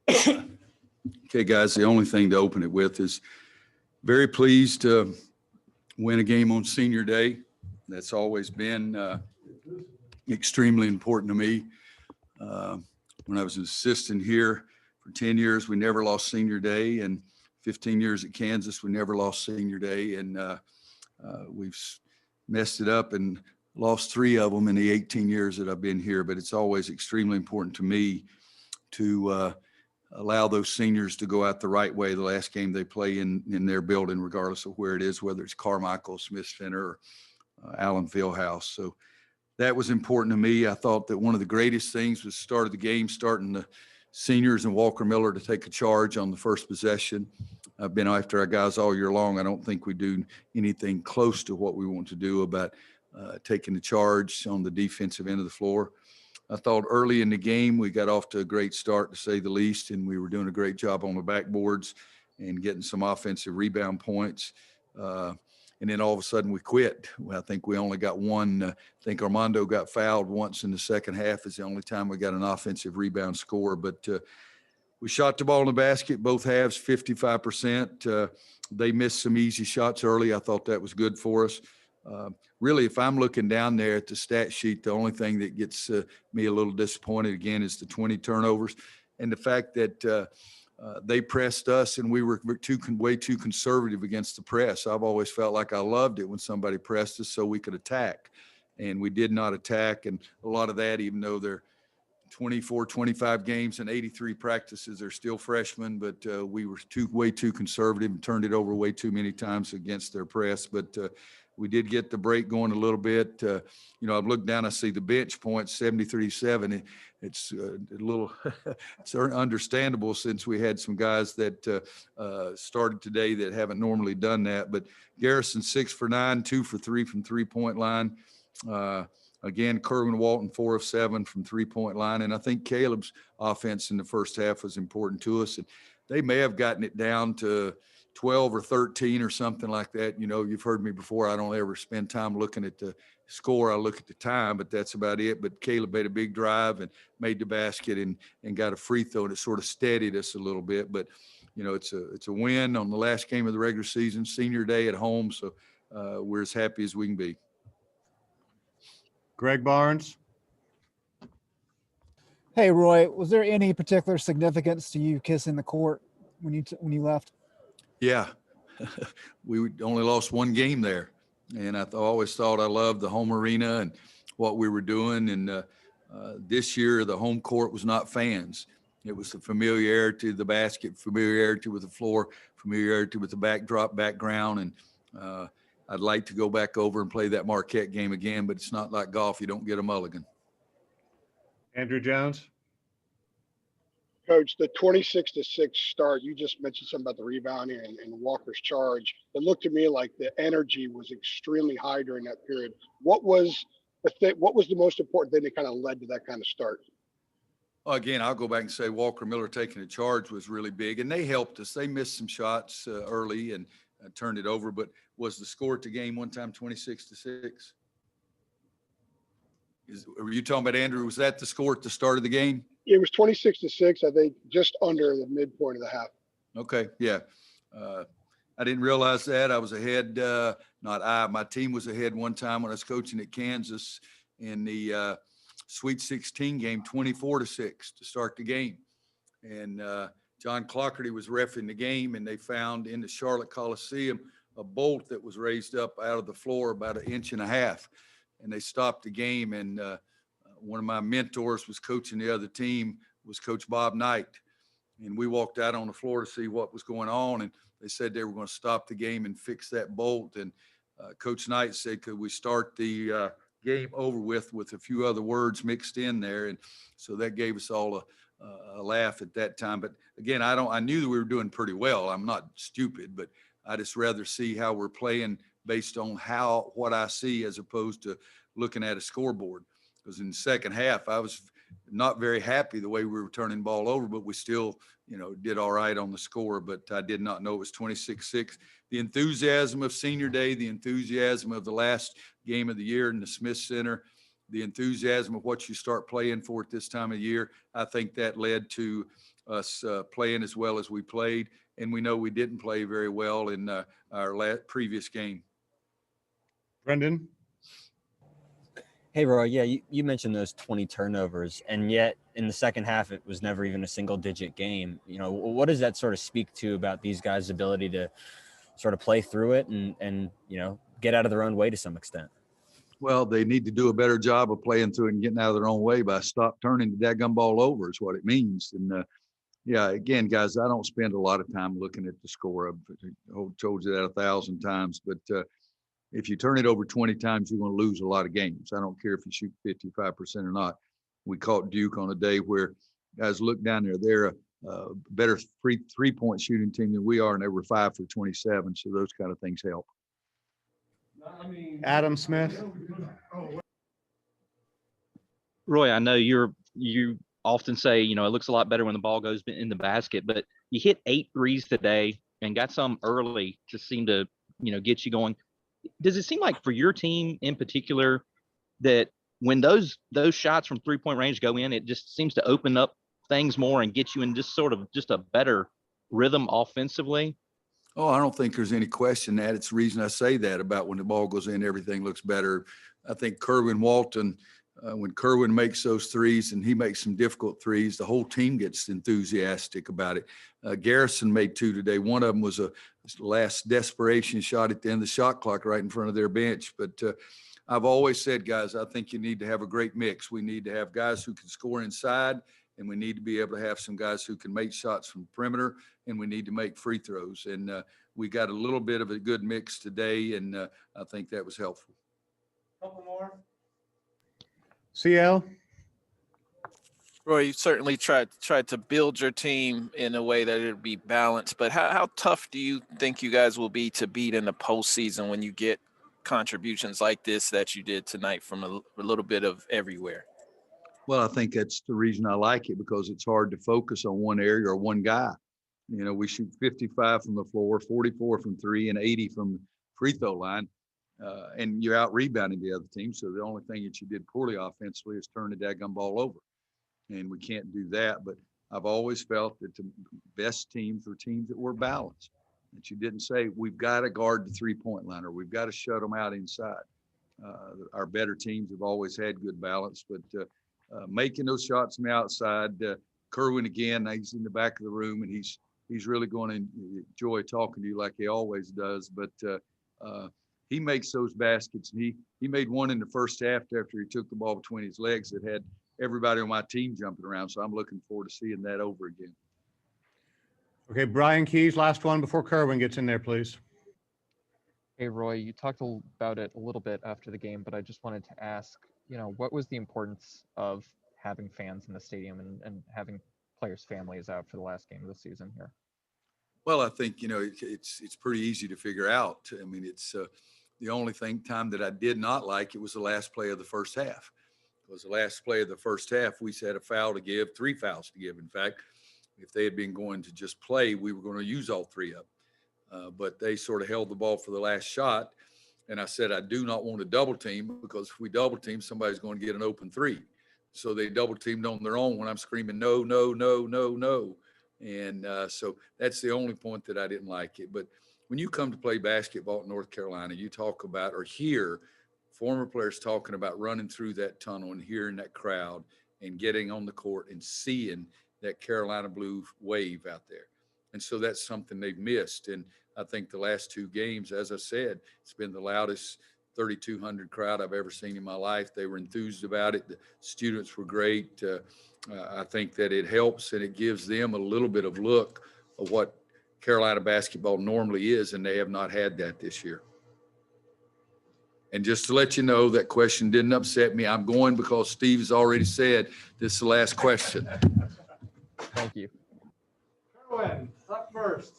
Okay, guys, the only thing to open it with is very pleased to win a game on senior day. That's always been extremely important to me. When I was an assistant here for 10 years, we never lost senior day, and 15 years at Kansas, we never lost senior day. And we've messed it up and lost 3 of them in the 18 years that I've been here. But it's always extremely important to me to allow those seniors to go out the right way the last game they play in their building, regardless of where it is, whether it's Carmichael, Smith Center, or Allen Fieldhouse. So that was important to me. I thought that one of the greatest things was the start of the game, starting the seniors and Walker Miller to take a charge on the first possession. I've been after our guys all year long. I don't think we do anything close to what we want to do about taking the charge on the defensive end of the floor. I thought early in the game we got off to a great start, to say the least, and we were doing a great job on the backboards and getting some offensive rebound points. And then all of a sudden we quit. I think we only got one. I think Armando got fouled once in the second half. Is the only time we got an offensive rebound score. But we shot the ball in the basket, both halves, 55%. They missed some easy shots early. I thought that was good for us. Really, if I'm looking down there at the stat sheet, the only thing that gets me a little disappointed, again, is the 20 turnovers and the fact that they pressed us and we were way too conservative against the press. I've always felt like I loved it when somebody pressed us so we could attack, and we did not attack. And a lot of that, even though they're 24, 25 games and 83 practices, they're still freshmen, but we were way too conservative and turned it over way too many times against their press. But we did get the break going a little bit. I've looked down, I see the bench points, 73-7. It's a little it's understandable since we had some guys that started today that haven't normally done that. But Garrison, 6 for 9, 2 for 3 from three-point line. Again, Kerwin Walton, 4 of 7 from three-point line. And I think Caleb's offense in the first half was important to us. And they may have gotten it down to 12 or 13 or something like that. You've heard me before. I don't ever spend time looking at the score. I look at the time, but that's about it. But Caleb made a big drive and made the basket and got a free throw, and it sort of steadied us a little bit. But, it's a win on the last game of the regular season, senior day at home. So we're as happy as we can be. Greg Barnes. Hey, Roy, was there any particular significance to you kissing the court when you left? Yeah, we only lost one game there, and I always thought I loved the home arena and what we were doing. And this year, the home court was not fans. It was the familiarity of the basket, familiarity with the floor, familiarity with the background. And I'd like to go back over and play that Marquette game again, but it's not like golf. You don't get a mulligan. Andrew Jones. Coach, the 26-6 start, you just mentioned something about the rebounding and Walker's charge. It looked to me like the energy was extremely high during that period. What was the most important thing that kind of led to that kind of start? Well, again, I'll go back and say Walker Miller taking the charge was really big, and they helped us. They missed some shots early and turned it over, but was the score at the game one time 26-6? Were you talking about, Andrew, was that the score at the start of the game? It was 26-6, I think, just under the midpoint of the half. Okay, yeah. I didn't realize that. I was ahead, my team was ahead one time when I was coaching at Kansas in the Sweet 16 game, 24-6 to start the game. And John Clockerty was reffing the game, and they found in the Charlotte Coliseum a bolt that was raised up out of the floor about 1.5 inches. And they stopped the game, and one of my mentors was coaching the other team, was Coach Bob Knight. And we walked out on the floor to see what was going on, and they said they were going to stop the game and fix that bolt. And Coach Knight said, could we start the game over with a few other words mixed in there? And so that gave us all a laugh at that time. But again, I knew that we were doing pretty well. I'm not stupid, but I just rather see how we're playing based on what I see as opposed to looking at a scoreboard. Because in the second half, I was not very happy the way we were turning the ball over, but we still, did all right on the score. But I did not know it was 26-6. The enthusiasm of senior day, the enthusiasm of the last game of the year in the Smith Center, the enthusiasm of what you start playing for at this time of year, I think that led to us playing as well as we played, and we know we didn't play very well in our previous game. Brendan? Hey, Roy. Yeah, you mentioned those 20 turnovers, and yet in the second half, it was never even a single-digit game. You know, what does that sort of speak to about these guys' ability to sort of play through it and you know, get out of their own way to some extent? Well, they need to do a better job of playing through it and getting out of their own way by stop turning the daggum ball over is what it means. And yeah, again, guys, I don't spend a lot of time looking at the score. I've told you that 1,000 times, but if you turn it over 20 times, you're going to lose a lot of games. I don't care if you shoot 55% or not. We caught Duke on a day where guys look down there. They're a better three-point shooting team than we are, and they were 5 for 27. So those kind of things help. Adam Smith? Roy, I know you often say, you know, it looks a lot better when the ball goes in the basket, but you hit 8 threes today and got some early to seem to, you know, get you going. Does it seem like for your team in particular that when those shots from 3-point range go in, it just seems to open up things more and get you in just sort of just a better rhythm offensively? Oh, I don't think there's any question that. It's the reason I say that about when the ball goes in, everything looks better. I think Kerwin Walton, when Kerwin makes those threes and he makes some difficult threes, the whole team gets enthusiastic about it. Garrison made 2 today. One of them was a last desperation shot at the end of the shot clock right in front of their bench. But I've always said, guys, I think you need to have a great mix. We need to have guys who can score inside, and we need to be able to have some guys who can make shots from the perimeter, and we need to make free throws. And we got a little bit of a good mix today, and I think that was helpful. Couple more. CL? Roy, you certainly tried to build your team in a way that it would be balanced, but how tough do you think you guys will be to beat in the postseason when you get contributions like this that you did tonight from a little bit of everywhere? Well, I think that's the reason I like it, because it's hard to focus on one area or one guy. You know, we shoot 55 from the floor, 44 from 3, and 80 from the free throw line. And you're out rebounding the other team. So the only thing that you did poorly offensively is turn the daggum ball over. And we can't do that. But I've always felt that the best teams were teams that were balanced. That you didn't say, we've got to guard the 3-point line or we've got to shut them out inside. Our better teams have always had good balance. But making those shots from the outside, Kerwin again, he's in the back of the room and he's really going to enjoy talking to you like he always does. But he makes those baskets. And he made one in the first half after he took the ball between his legs that had everybody on my team jumping around. So I'm looking forward to seeing that over again. Okay, Brian Keys, last one before Kerwin gets in there, please. Hey, Roy, you talked about it a little bit after the game, but I just wanted to ask, you know, what was the importance of having fans in the stadium and having players' families out for the last game of the season here? Well, I think, you know, it's pretty easy to figure out. I mean, it's the only time that I did not like it was the last play of the first half. Because the last play of the first half, we had a foul to give, 3 fouls to give. In fact, if they had been going to just play, we were going to use all 3 of them. But they sort of held the ball for the last shot. And I said, I do not want to double team, because if we double team, somebody's going to get an open 3. So they double teamed on their own when I'm screaming, no, no, no, no, no. And so that's the only point that I didn't like it. But when you come to play basketball at North Carolina, you talk about or hear former players talking about running through that tunnel and hearing that crowd and getting on the court and seeing that Carolina blue wave out there. And so that's something they've missed. And I think the last 2 games, as I said, it's been the loudest 3,200 crowd I've ever seen in my life. They were enthused about it. The students were great. I think that it helps and it gives them a little bit of look of what Carolina basketball normally is, and they have not had that this year. And just to let you know, that question didn't upset me. I'm going because Steve has already said this is the last question. Thank you. Kerwin, up first.